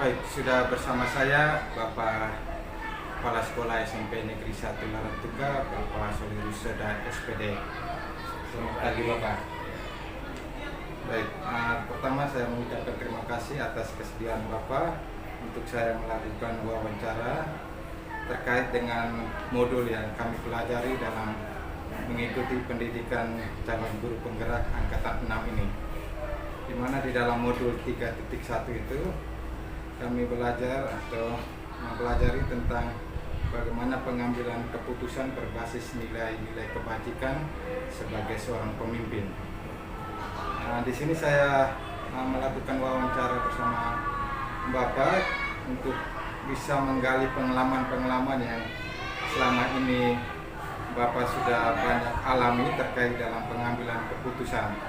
Baik, sudah bersama saya Bapak Kepala Sekolah SMP Negeri 1 Laratuga, Bapak Solirus Seda SPD. Selamat pagi Bapak. Baik, pertama saya mengucapkan terima kasih atas kesediaan Bapak untuk saya melakukan wawancara terkait dengan modul yang kami pelajari dalam mengikuti pendidikan calon guru penggerak angkatan 6 ini. Di mana di dalam modul 3.1 itu kami belajar atau mempelajari tentang bagaimana pengambilan keputusan berbasis nilai-nilai kebajikan sebagai seorang pemimpin. Nah, di sini saya melakukan wawancara bersama Bapak untuk bisa menggali pengalaman-pengalaman yang selama ini Bapak sudah banyak alami terkait dalam pengambilan keputusan.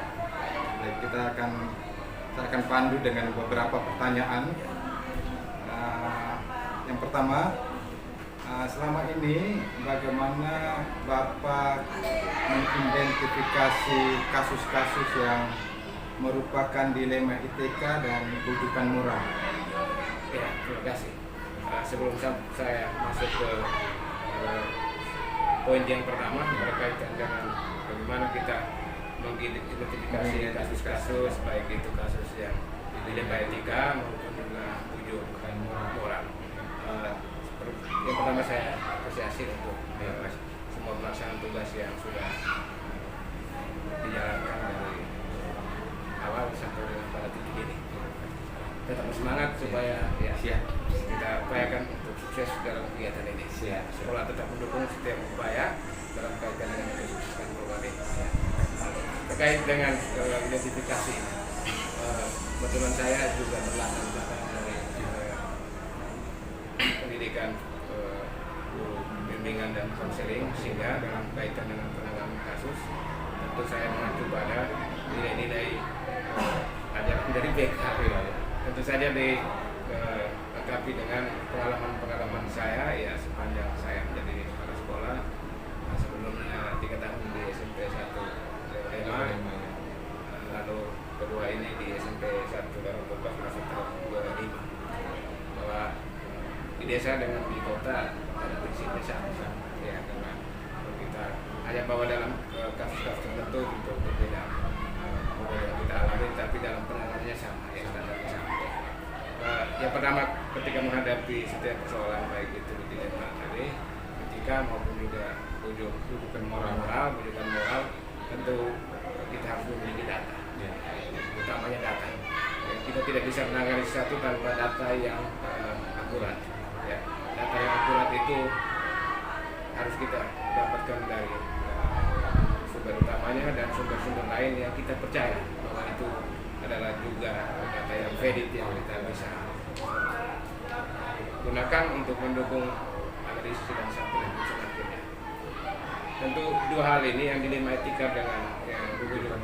Baik, saya akan pandu dengan beberapa pertanyaan. Yang pertama, selama ini bagaimana Bapak mengidentifikasi kasus-kasus yang merupakan dilema ITK dan rujukan moral? Ya, terima kasih. Sebelum saya masuk ke poin yang pertama berkaitan dengan bagaimana kita mengidentifikasi kasus-kasus, baik itu kasus yang dilema etika maupun juga rujukan moral. Yang pertama saya apresiasi untuk semua pelaksanaan tugas yang sudah dijalankan dari awal sampai dengan pada titik ini. Tetap semangat supaya kita upayakan untuk sukses dalam kegiatan ini. Sekolah tetap mendukung setiap upaya dalam kaitan dengan kesuksesan program ini. Terkait dengan identifikasi, kebetulan saya juga berlatar belakang dari pendidikan guru bimbingan dan konseling, sehingga dalam kaitan dengan penanganan kasus tentu saya mengacu pada nilai-nilai ajaran dari BK. Tentu saja dilengkapi dengan pengalaman-pengalaman saya ya sepanjang saya menjadi kepala sekolah. Sebelumnya 3 tahun di SMP 1 Lema, lalu kedua ini di SMP 1 Laratuga masuk tahun 2005. Bahwa di desa dengan di kota ada prinsip desa ya, karena kita hanya bahwa dalam kasus-kasus tertentu itu berbeda model yang kita alami, tapi dalam penanganannya sama ya, standarnya sama. Yang pertama, ketika menghadapi setiap persoalan baik itu dilema tadi, etika maupun juga rujukan moral, tentu kita harus memiliki data, utamanya data. Kita tidak bisa menangani sesuatu tanpa data yang akurat. Data yang akurat itu harus kita dapatkan dari sumber utamanya dan sumber-sumber lain yang kita percaya bahwa itu adalah juga data yang valid yang kita bisa gunakan untuk mendukung analisis dan sampai putusan akhirnya. Tentu dua hal ini, yang dilema etika dengan yang rujukan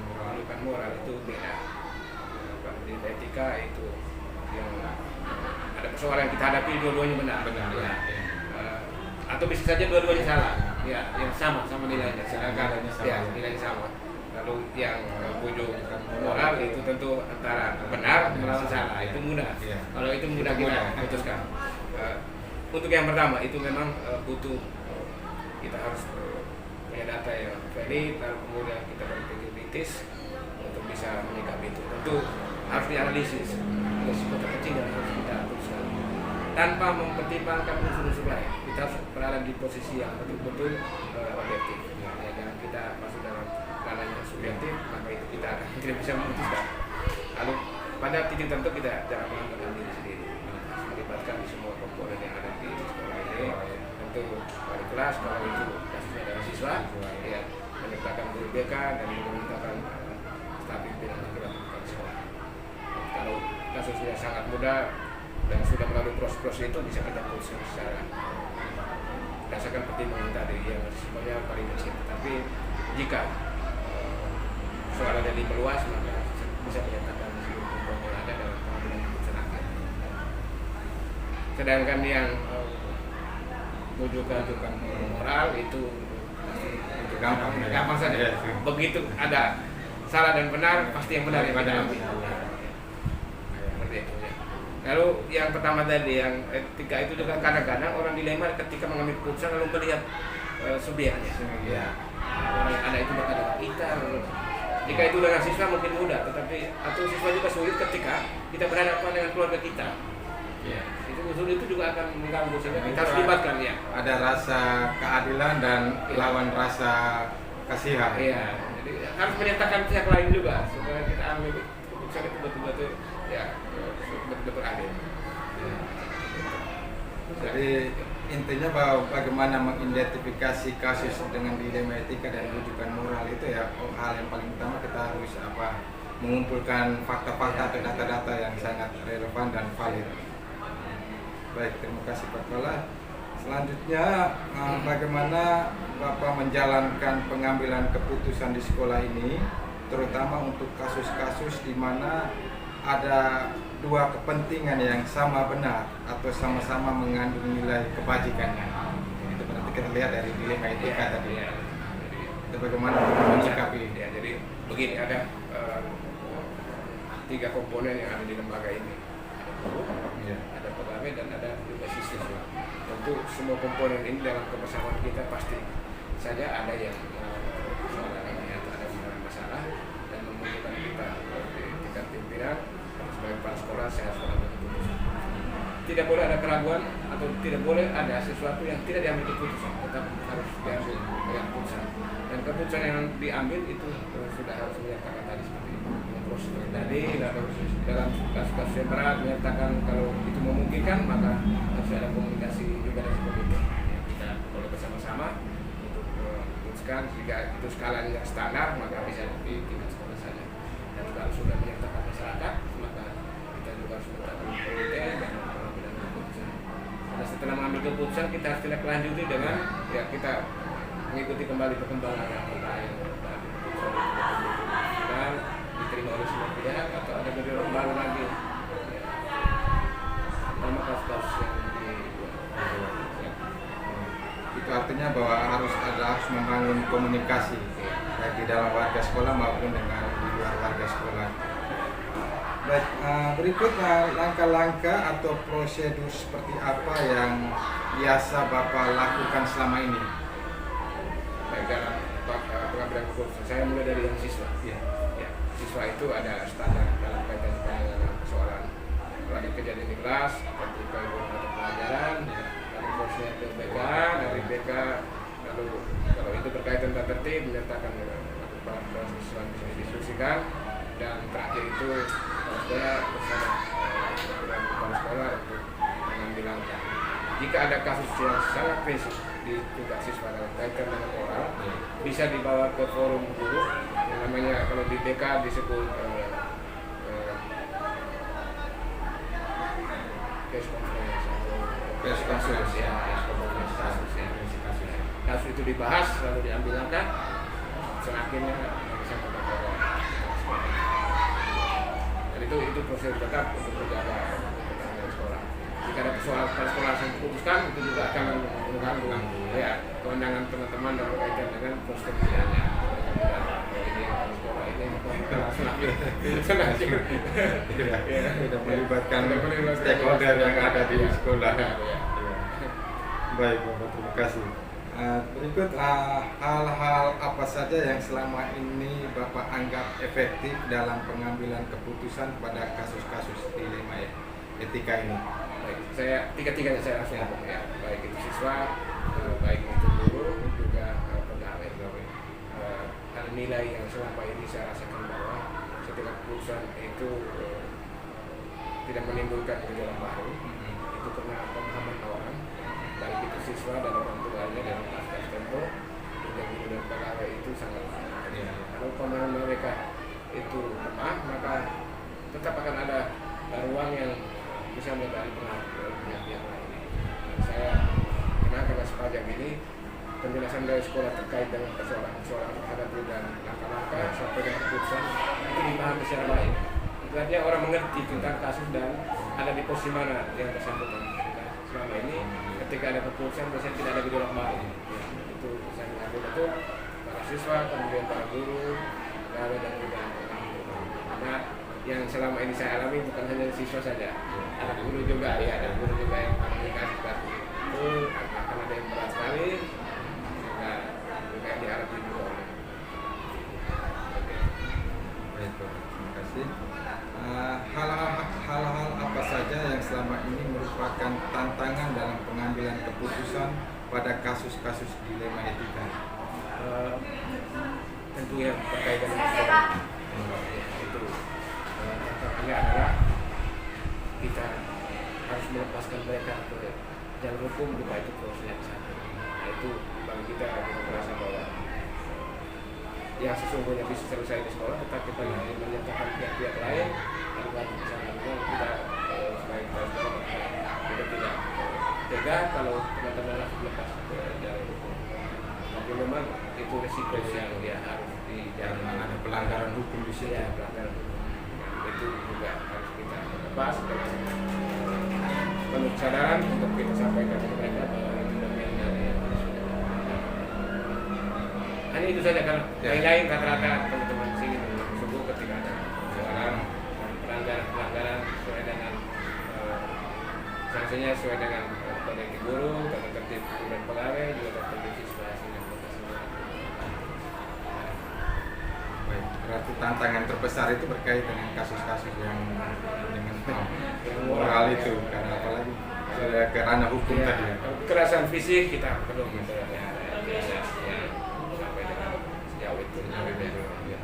moral itu beda. Dilema etika itu yang ada persoalan yang kita hadapi dua-duanya benar. Ya. Atau bisa saja dua-duanya salah, ya, yang sama nilainya, sedangkan nilainya sama. Lalu yang rujuk moral itu tentu antara benar melawan salah, itu mudah. Kalau itu mudah kita putuskan. Untuk yang pertama itu memang butuh, kita harus punya data yang valid, lalu kemudian kita berpikir kritis untuk bisa menyikapi itu. Tentu harus dianalisis, risiko terkecil dan harus kita putuskan tanpa mempertimbangkan unsur-unsur lain. Kita harus berada di posisi yang betul-betul objektif. Jangan kita masuk dalam ranah yang subjektif, maka itu kita akan tidak bisa memutuskan. Lalu pada titik tertentu kita jangan mengangkat diri sendiri, harus melibatkan di semua komponen yang ada di sekolah ini. Tentu wali kelas, kalau itu kasusnya adalah siswa, ya, menyertakan guru BK dan memintakan staf pimpinan di sekolah. Kalau kasusnya sangat mudah dan sudah melalui proses-proses itu, bisa kita putuskan secara berdasarkan pertimbangan tadi yang sebenarnya paling kecil. Tapi jika soalnya lebih meluas, maka bisa menyatakan seluruh komponen yang ada dalam pengambilan keputusan akhir. Sedangkan yang rujukan moral itu gampang saja. Begitu ada salah dan benar, pasti yang benar yang kita ambil. Lalu yang pertama tadi yang etika itu juga kadang-kadang orang dilema ketika mengambil keputusan lalu melihat subjeknya. Ya. Orang yang ada itu berkata kita. Jika itu dengan siswa mungkin mudah, tetapi atau siswa juga sulit ketika kita berhadapan dengan keluarga kita. Ya. Itu sulit, itu juga akan mengganggu sehingga kita harus libatkan ya. Ada rasa keadilan dan lawan rasa kasihan. Iya, jadi harus menyatakan pihak lain juga supaya kita ambil keputusan itu betul-betul ya betul-betul adil. Ya. Jadi intinya bahwa bagaimana mengidentifikasi kasus dengan dilema etika dan rujukan moral itu ya hal yang paling utama. Kita harus mengumpulkan fakta-fakta atau data-data yang sangat relevan dan valid. Baik, terima kasih Pak Kala. Selanjutnya bagaimana Bapak menjalankan pengambilan keputusan di sekolah ini, terutama untuk kasus-kasus di mana ada dua kepentingan yang sama benar atau sama-sama mengandung nilai kebajikannya. Itu berarti kita lihat dari dilema etika tadi. Ya. Itu bagaimana menyikapi. Ya, jadi begini, ada 3 komponen yang ada di lembaga ini. Ada guru, ada pegawai, dan ada juga siswa. Tentu semua komponen ini dalam kebersamaan kita pasti saja ada yang ada masalah dan membutuhkan kita di tingkat pimpinan sebagai kepala sekolah. Saya harus mengambil keputusan. Tidak boleh ada keraguan atau tidak boleh ada sesuatu yang tidak diambil keputusan, tetap harus diambil keputusan. Dan keputusan yang diambil itu sudah harus menyatakan tadi seperti prosedur tadi, dalam kasus-kasus yang berat menyatakan kalau itu memungkinkan maka harus ada komunikasi juga dari komite. Kita boleh bersama-sama untuk memutuskan jika itu skalanya standar maka bisa di tingkat sekolah saja. Dan kalau sudah menyatakan masyarakat maka kita juga harus menetapkan komite dan mengambil keputusan. Dan setelah mengambil keputusan kita harus tindak lanjuti dengan ya kita mengikuti kembali perkembangan yang dan diterima oleh semua pihak atau ada gejolak baru lagi. Pertama kasus-kasus yang itu artinya bahwa harus membangun komunikasi baik di dalam warga sekolah maupun dengan di luar warga sekolah. Baik, berikut langkah-langkah atau prosedur seperti apa yang biasa Bapak lakukan selama ini? Baik, dalam pengambilan keputusan saya mulai dari yang siswa. Ya, siswa itu ada standar dalam kaitan dengan persoalan kalau ada kejadian di kelas atau ketika ibu mata pelajaran, lalu prosesnya ke BK, dari BK lalu kalau itu berkaitan tata tertib menyatakan proses siswa bisa didiskusikan, dan terakhir itu kepala sekolah bersama dengan kepala sekolah untuk mengambil langkah. Jika ada kasus yang sangat prinsip di tingkat siswa dalam kaitan dengan moral, bisa dibawa ke forum guru yang namanya kalau di BK disebut case conference ya. Kasus itu dibahas lalu diambil langkah, akhirnya bisa terbawa. Dan itu proses tetap untuk menjaga ketenangan sekolah. Jika ada persoalan kepala sekolah yang diputuskan itu juga akan mengganggu ya kewenangan teman-teman dalam kaitan dengan proses pilihannya. Tidak melibatkan stakeholder yang ada di sekolah. Baik, Bapak, terima kasih. Berikut hal-hal apa saja yang selama ini Bapak anggap efektif dalam pengambilan keputusan pada kasus-kasus dilema etika ini? Baik, saya tiga-tiganya saya langsung ya, baik itu siswa, baik itu guru, juga pegawai. Ada nilai yang selama ini saya rasakan bahwa setiap keputusan itu tidak menimbulkan gejolak baru, itu karena pemahaman orang, baik itu siswa dan orang tuanya dalam kasus tertentu, juga guru dan pegawai itu sangat kalau pemahaman mereka itu lemah, maka tetap akan ada ruang yang bisa menjadi pengaruh pihak-pihak lain. Saya karena sepanjang ini penjelasan dari sekolah terkait dengan persoalan terhadap dan langkah-langkah sampai dengan keputusan itu dipahami secara baik. Itu artinya orang mengerti tentang kasus dan ada di posisi mana yang bersangkutan. Selama ini ketika ada keputusan biasanya tidak ada gejolak baru. Ya, itu saya mengambil betul para siswa, kemudian para guru, pegawai dan juga karena yang selama ini saya alami bukan hanya siswa saja, ada guru juga, ya ada guru juga yang komunikasi itu akan ada yang berat sekali, sehingga juga diharapkan juga oleh. Baik, Pak. Terima kasih. Hal-hal apa saja yang selama ini merupakan tantangan dalam pengambilan keputusan pada kasus-kasus dilema etika? Tentu yang berkaitan dengan korban. Itu tantangannya adalah kita harus melepaskan mereka ke jalur hukum, juga itu proses yang satu. Nah, itu bagi kita merasa bahwa yang sesungguhnya bisa selesai di sekolah, tetapi kita menyatakan pihak-pihak lain agar misalnya kita sebagai kepala sekolah kita tidak tega kalau teman-teman langsung lepas ke jalur hukum. Tapi memang itu resiko yang dia harus dijalani. Ada pelanggaran hukum di situ. Ya, pelanggaran hukum. Itu juga harus kita lepas dengan penuh kesadaran untuk kita sampaikan ke mereka bahwa itu bagian dari hanya itu saja kan. Lain-lain rata-rata teman-teman di sini sungguh ketika ada soalan pelanggaran sesuai dengan sanksinya sesuai dengan kode etik guru, tata tertib guru dan pegawai, juga tata tertib siswa sehingga kita semua. Baik, berarti tantangan terbesar itu berkait dengan kasus-kasus yang dengan moral itu, karena apalagi sudah ke ranah hukum tadi. Ya. Kekerasan fisik kita belum gitu ya, sampai dengan sejauh itu. Ya.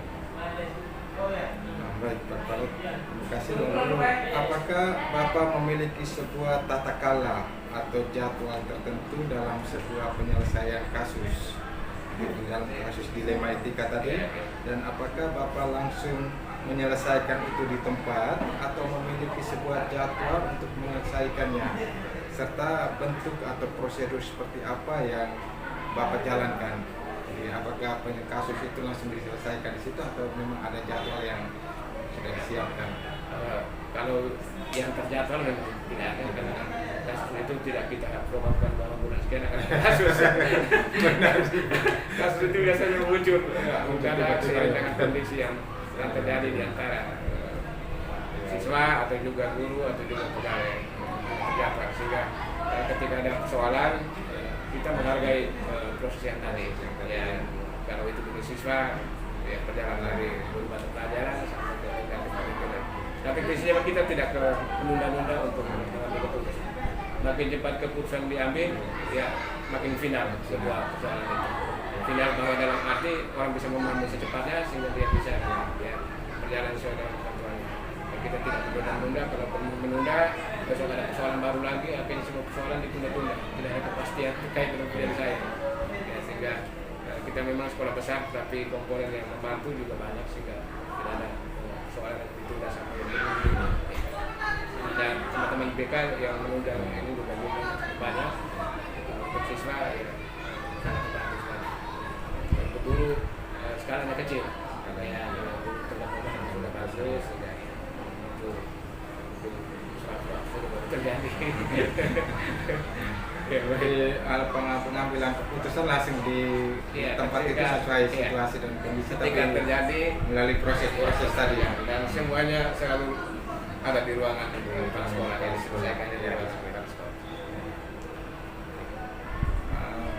Baik, Pak Farid, terima kasih. Lalu, apakah Bapak memiliki sebuah tata kala atau jadwal tertentu dalam sebuah penyelesaian kasus? Dalam kasus dilema etika tadi, dan apakah Bapak langsung menyelesaikan itu di tempat atau memiliki sebuah jadwal untuk menyelesaikannya, serta bentuk atau prosedur seperti apa yang Bapak jalankan? Jadi apakah kasus itu langsung diselesaikan di situ atau memang ada jadwal yang sudah disiapkan? Kalau yang terjadwal memang tidak ada, karena kasus itu tidak kita programkan bahwa bulan sekian akan ada kasus. Kasus itu biasanya muncul karena seiring dengan kondisi yang terjadi di antara siswa atau juga guru atau juga pegawai terjadwal, sehingga ketika ada persoalan kita menghargai proses yang tadi. Ya, kalau itu bagi siswa ya perjalanan dari guru mata pelajaran sampai ke kurikulum. Tapi prinsipnya kita tidak ke menunda-nunda untuk mengambil keputusan. Makin cepat keputusan diambil, ya makin final sebuah persoalan itu. Final bahwa dalam arti orang bisa memahami secepatnya sehingga dia bisa ya berjalan sesuai dengan ketentuan. Kita tidak menunda-nunda, kalau menunda besok ada persoalan baru lagi, akhirnya semua persoalan ditunda-tunda. Tidak ada kepastian terkait dengan penyelesaian. Ya, sehingga kita memang sekolah besar, tapi komponen yang membantu juga banyak sehingga tidak ada soal yang ditunda sampai berminggu. Dan teman-teman BK yang menunda ini juga banyak untuk siswa ya sangat membantu sekali. Untuk guru skalanya kecil, karena guru teman-teman sudah bagus, sehingga itu terjadi. Jadi pengambilan keputusan langsung di tempat itu sesuai situasi dan kondisi, tapi terjadi melalui proses tadi. Dan semuanya selalu ada di ruangan kepala sekolah yang diselesaikan di ruangan sekolah.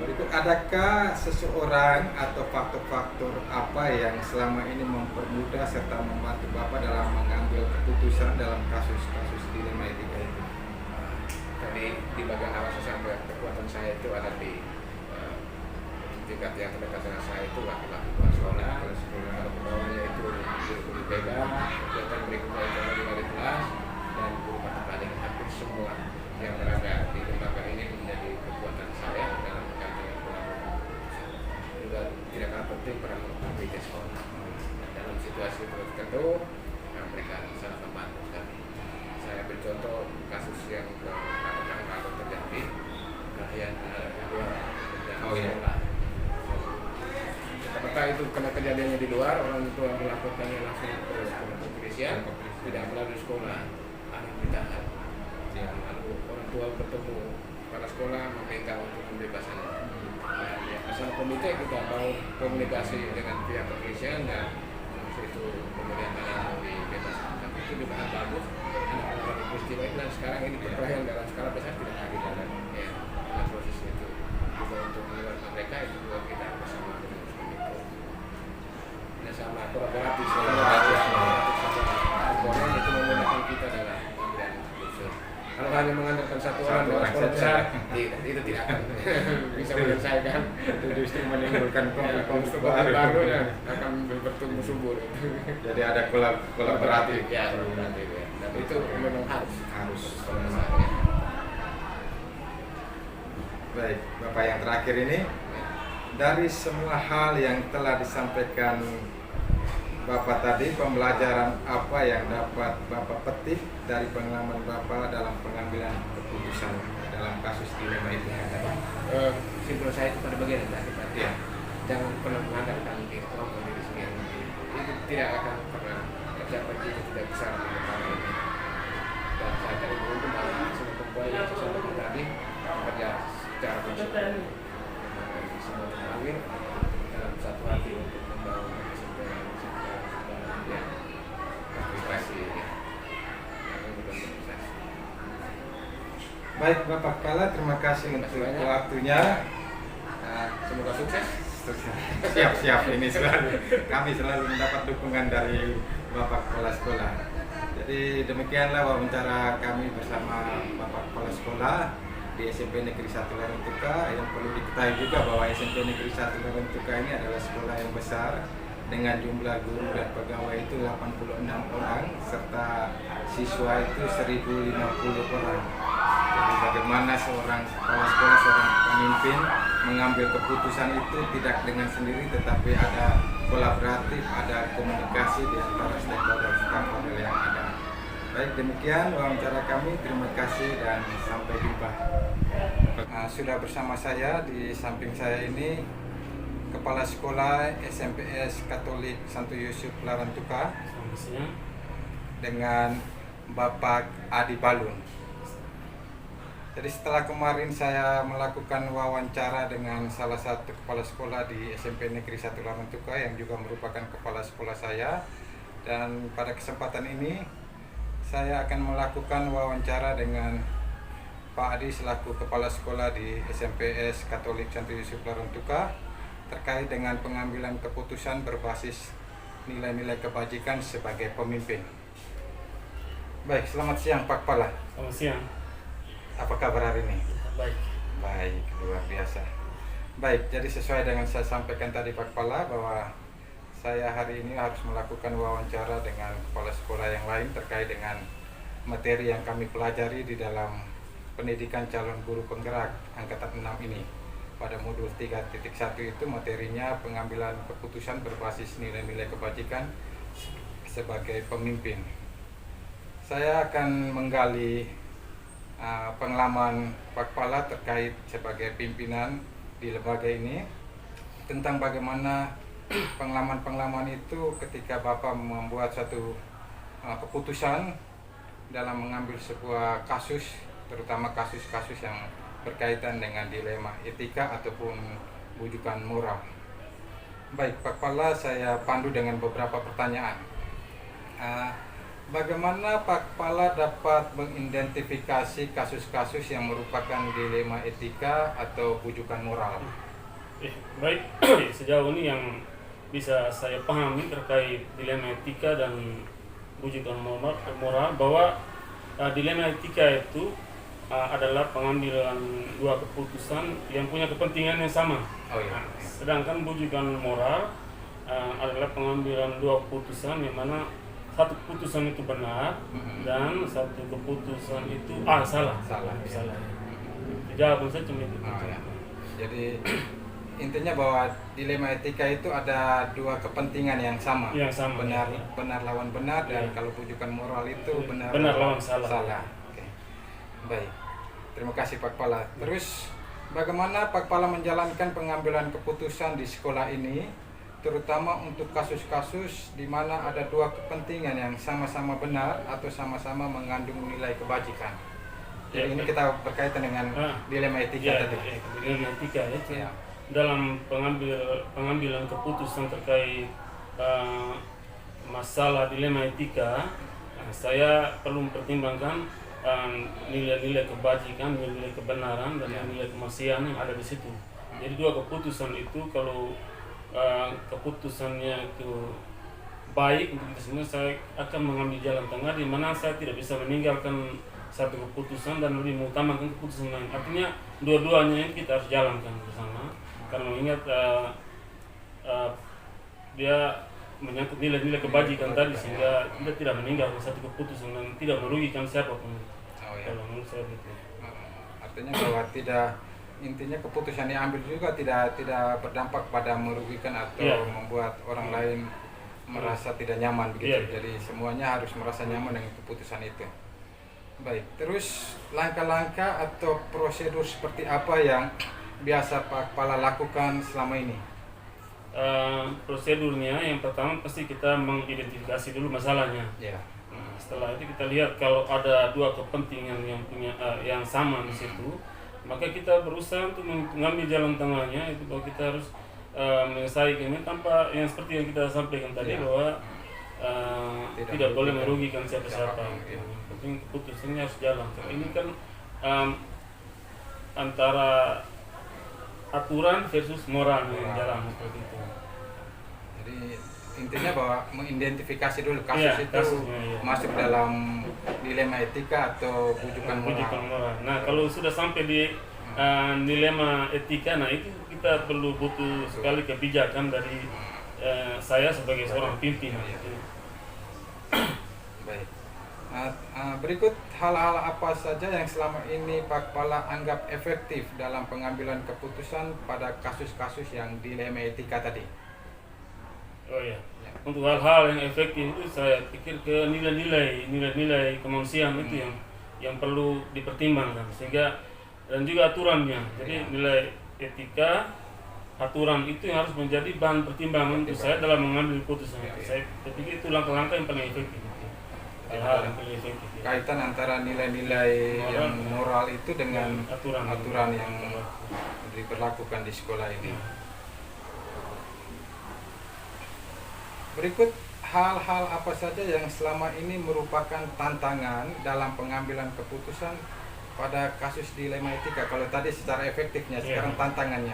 Berikut, adakah seseorang atau faktor-faktor apa yang selama ini mempermudah serta membantu Bapak dalam mengambil keputusan dalam kasus-kasus dilema etika itu? Tadi di bagian awal saya sampaikan kekuatan saya itu ada di tingkat yang terdekat dengan saya itu laki-laki kepala sekolah. Kalau pegawainya itu guru BK, kegiatan berikutnya itu ada di wali kelas dan guru mata pelajaran. Hampir semua yang berada di lembaga ini menjadi kekuatan saya dalam mengambil keputusan. Juga tidak kalah penting peran PJ sekolah. Dalam situasi tertentu, mereka sangat membantu sekali. Saya ambil contoh kasus yang kalau terjadi kalian luar sekolah. Apakah itu karena kejadiannya di luar, orang tua melakukannya langsung ke kepolisian, tidak melalui sekolah, anak ditahan. Lalu orang tua bertemu kepala sekolah meminta untuk pembebasannya. Asal komite kita mau komunikasi dengan pihak kepolisian dan itu kemudian ada yang dibebaskan, itu juga bagus. Anak-anak peristiwa itu dan sekarang ini perkelahian dalam skala besar tidak lagi dalam dalam proses itu. Juga untuk mengeluarkan mereka itu juga kita bersama dengan itu. Nah, sama kolaboratif sama komponen itu memudahkan kita dalam pengambilan keputusan. Kalau hanya mengandalkan satu orang dalam skala besar, itu tidak akan bisa menyelesaikan. Itu justru menimbulkan konflik baru dan akan bertumbuh subur. Jadi ada kolaboratif. Ya, kolaboratif ya. Dan itu memang harus. Baik, Bapak yang terakhir ini, dari semua hal yang telah disampaikan Bapak tadi, pembelajaran apa yang dapat Bapak petik dari pengalaman Bapak dalam pengambilan keputusan dalam kasus dilema itu? Simpul saya itu pada bagian yang tadi Pak. Ya. Jangan pernah mengandalkan kemampuan diri sendiri. Itu tidak akan pernah tercapai jika tidak bisa melakukan ini. Dan saya tadi beruntung bahwa semua komponen yang saya sampaikan tadi bekerja secara konsisten. Semua mengalir dalam satu hati untuk membangun kesempatan aplikasi ini. Baik Bapak Kepala, terima kasih untuk waktunya. Semoga sukses. Siap, ini kami selalu mendapat dukungan dari Bapak Kepala Sekolah. Jadi demikianlah wawancara kami bersama Bapak Kepala Sekolah di SMP Negeri 1 Larantuka. Yang perlu diketahui juga bahwa SMP Negeri 1 Larantuka ini adalah sekolah yang besar dengan jumlah guru dan pegawai itu 86 orang serta siswa itu 1050 orang. Jadi bagaimana seorang kepala sekolah, seorang pemimpin mengambil keputusan itu tidak dengan sendiri, tetapi ada kolaboratif, ada komunikasi di antara stakeholder yang ada. Baik, demikian wawancara kami. Terima kasih dan sampai jumpa. Sudah bersama saya di samping saya ini Kepala Sekolah SMPS Katolik Santo Yusuf Larantuka dengan Bapak Adi Balun. Jadi setelah kemarin saya melakukan wawancara dengan salah satu kepala sekolah di SMP Negeri 1 Larantuka yang juga merupakan kepala sekolah saya, dan pada kesempatan ini saya akan melakukan wawancara dengan Pak Adi selaku kepala sekolah di SMPS Katolik Santo Yusuf Larantuka terkait dengan pengambilan keputusan berbasis nilai-nilai kebajikan sebagai pemimpin. Baik, selamat siang Pak Kepala. Selamat siang. Apa kabar hari ini? Baik. Baik, luar biasa. Baik, jadi sesuai dengan saya sampaikan tadi Pak Kepala bahwa saya hari ini harus melakukan wawancara dengan kepala sekolah yang lain terkait dengan materi yang kami pelajari di dalam pendidikan calon guru penggerak angkatan 6 ini. Pada modul 3.1 itu materinya pengambilan keputusan berbasis nilai-nilai kebajikan sebagai pemimpin. Saya akan menggali pengalaman Pak Kepala terkait sebagai pimpinan di lembaga ini, tentang bagaimana pengalaman-pengalaman itu ketika Bapak membuat satu keputusan dalam mengambil sebuah kasus, terutama kasus-kasus yang berkaitan dengan dilema etika ataupun bujukan moral. Baik Pak Kepala, saya pandu dengan beberapa pertanyaan. Bagaimana Pak Kepala dapat mengidentifikasi kasus-kasus yang merupakan dilema etika atau bujukan moral? Baik, sejauh ini yang bisa saya pahami terkait dilema etika dan bujukan moral bahwa dilema etika itu adalah pengambilan dua keputusan yang punya kepentingan yang sama. Sedangkan bujukan moral adalah pengambilan dua keputusan yang mana satu keputusan itu benar dan satu keputusan itu salah. Jawaban saya cuma itu. Jadi intinya bahwa dilema etika itu ada dua kepentingan yang sama. Benar lawan benar, dan kalau bujukan moral itu benar lawan salah. Oke. Baik. Terima kasih Pak Kepala. Terus bagaimana Pak Kepala menjalankan pengambilan keputusan di sekolah ini, terutama untuk kasus-kasus di mana ada dua kepentingan yang sama-sama benar atau sama-sama mengandung nilai kebajikan. Jadi ini kita berkaitan dengan dilema etika tadi. Dilema etika itu dalam pengambilan keputusan terkait masalah dilema etika, saya perlu mempertimbangkan nilai-nilai kebajikan, nilai kebenaran, dan nilai kemanusiaan yang ada di situ. Jadi dua keputusan itu, kalau keputusannya itu baik untuk kita semua, saya akan mengambil jalan tengah di mana saya tidak bisa meninggalkan satu keputusan dan lebih mengutamakan keputusan lain. Artinya dua-duanya ini kita harus jalankan bersama, karena mengingat dia menyangkut nilai-nilai kebajikan tadi, sehingga kita tidak meninggalkan satu keputusan dan tidak merugikan siapapun. Kalau menurut saya gitu. Artinya bahwa intinya keputusan yang ambil juga tidak berdampak pada merugikan atau membuat orang lain merasa tidak nyaman begitu. Jadi semuanya harus merasa nyaman dengan keputusan itu. Baik, terus langkah-langkah atau prosedur seperti apa yang biasa Pak Kepala lakukan selama ini? Prosedurnya yang pertama pasti kita mengidentifikasi dulu masalahnya. Setelah itu kita lihat kalau ada dua kepentingan yang sama di situ, maka kita berusaha untuk mengambil jalan tengahnya. Itu bahwa kita harus menyelesaikannya tanpa yang seperti yang kita sampaikan tadi, bahwa tidak boleh merugikan siapa-siapa. Yang penting keputusannya harus jalan. Ini kan antara aturan versus moral yang jalan seperti itu. Jadi intinya bahwa mengidentifikasi dulu kasus itu masuk dalam dilema etika atau bujukan moral. Nah, kalau sudah sampai di dilema etika, nah itu kita butuh sekali kebijakan dari saya sebagai seorang pimpinan. Baik. Berikut hal-hal apa saja yang selama ini Pak Kepala anggap efektif dalam pengambilan keputusan pada kasus-kasus yang dilema etika tadi? Untuk hal-hal yang efektif itu saya pikir ke nilai-nilai kemanusiaan itu yang perlu dipertimbangkan, sehingga dan juga aturannya. Jadi nilai etika, aturan itu yang harus menjadi bahan pertimbangan untuk saya dalam mengambil keputusan. Saya pikir itu langkah-langkah yang paling efektif. Hal yang paling efektif. Kaitan antara nilai-nilai yang moral itu dengan aturan yang diberlakukan di sekolah ini. Berikut hal-hal apa saja yang selama ini merupakan tantangan dalam pengambilan keputusan pada kasus dilema etika. Kalau tadi secara efektifnya, sekarang tantangannya.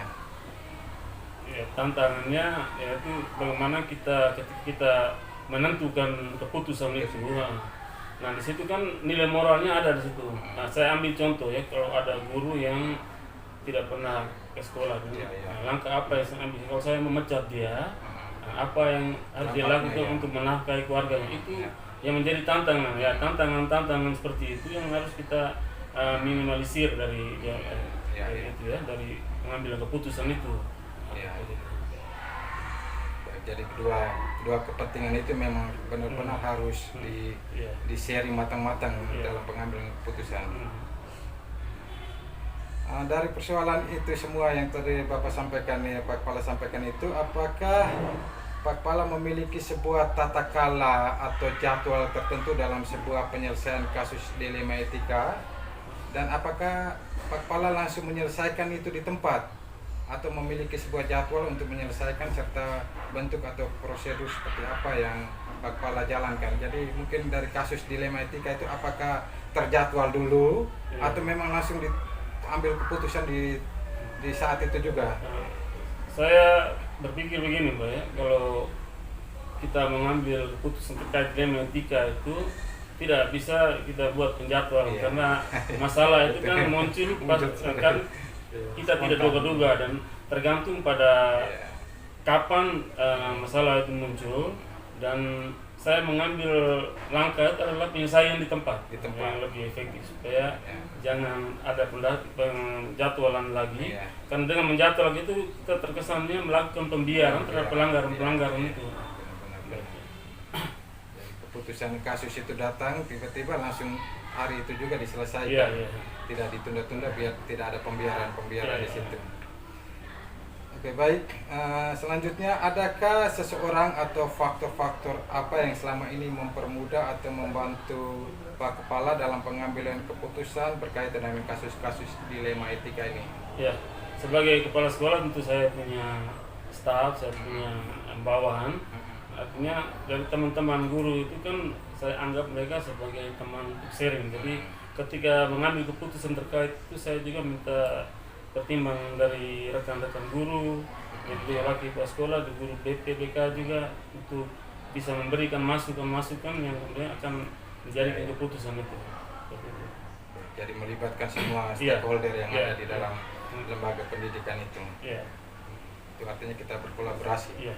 Tantangannya yaitu bagaimana ketika kita menentukan keputusan itu. Nah, di situ kan nilai moralnya ada di situ. Nah, saya ambil contoh ya, kalau ada guru yang tidak pernah ke sekolah dulu. Nah, langkah apa yang saya ambil? Kalau saya memecat dia, apa yang harus dia lakukan untuk menafkahi keluarganya, itu yang menjadi tantangan. Ya, tantangan seperti itu yang harus kita minimalisir dari dari pengambilan keputusan itu. Jadi kedua kepentingan itu memang benar-benar harus di-sharing matang-matang dalam pengambilan keputusan. Dari persoalan itu semua yang tadi Bapak sampaikan, Pak Kepala sampaikan itu, apakah Pak Kepala memiliki sebuah tata kala atau jadwal tertentu dalam sebuah penyelesaian kasus dilema etika, dan apakah Pak Kepala langsung menyelesaikan itu di tempat atau memiliki sebuah jadwal untuk menyelesaikan, serta bentuk atau prosedur seperti apa yang Pak Kepala jalankan? Jadi mungkin dari kasus dilema etika itu apakah terjadwal dulu atau memang langsung diambil keputusan di saat itu juga? Saya berpikir begini, Pak ya, kalau kita mengambil keputusan terkait dilema etika itu tidak bisa kita buat penjadwal, karena masalah itu kan muncul kan kita tidak duga-duga dan tergantung pada kapan masalah itu muncul. Dan saya mengambil langkah itu adalah penyelesaian di tempat yang lebih efektif, supaya jangan ada penjadwalan lagi. Karena dengan menjadwal itu kita terkesannya melakukan pembiaran terhadap pelanggaran itu. Keputusan kasus itu datang tiba-tiba langsung hari itu juga diselesaikan, tidak ditunda-tunda biar tidak ada pembiaran di situ. Oke, baik. Selanjutnya, adakah seseorang atau faktor-faktor apa yang selama ini mempermudah atau membantu Pak Kepala dalam pengambilan keputusan berkaitan dengan kasus-kasus dilema etika ini? Ya, sebagai kepala sekolah tentu saya punya staf, saya punya bawahan. artinya dari teman-teman guru itu kan saya anggap mereka sebagai teman untuk sharing. Jadi ketika mengambil keputusan terkait itu saya juga minta pertimbangan dari rekan-rekan guru, itu lagi pas sekolah, di guru BPK juga untuk bisa memberikan masukan-masukan yang kemudian akan menjadi keputusan itu. Jadi melibatkan semua Iya. stakeholder yang Iya. ada di dalam lembaga pendidikan itu. Iya, Itu artinya kita berkolaborasi. iya,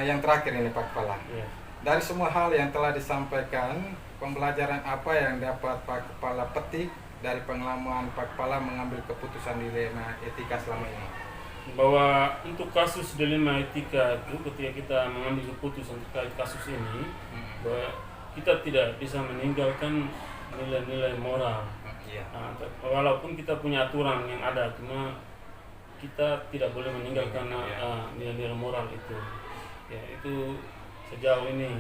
Yang terakhir ini Pak Kepala, iya. dari semua hal yang telah disampaikan, pembelajaran apa yang dapat Pak Kepala petik dari pengalaman Pak Kepala mengambil keputusan dilema etika selama ini? Bahwa untuk kasus dilema etika itu ketika kita mengambil keputusan terkait kasus ini, bahwa kita tidak bisa meninggalkan nilai-nilai moral. Iya. Walaupun kita punya aturan yang ada, cuma kita tidak boleh meninggalkan nilai-nilai moral itu. Ya, itu sejauh ini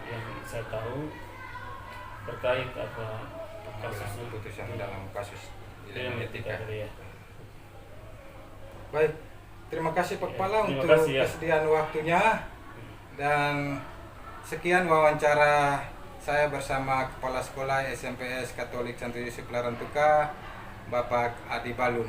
yang saya tahu terkait Pengambilan kasus keputusan dalam kasus dilema dilema etika. etika. Ya. Baik, terima kasih Pak Ya, Kepala terima untuk kasih, ya. kesediaan waktunya, dan sekian wawancara saya bersama Kepala Sekolah SMPS Katolik Santo Yusuf Larantuka, Bapak Adi Balun.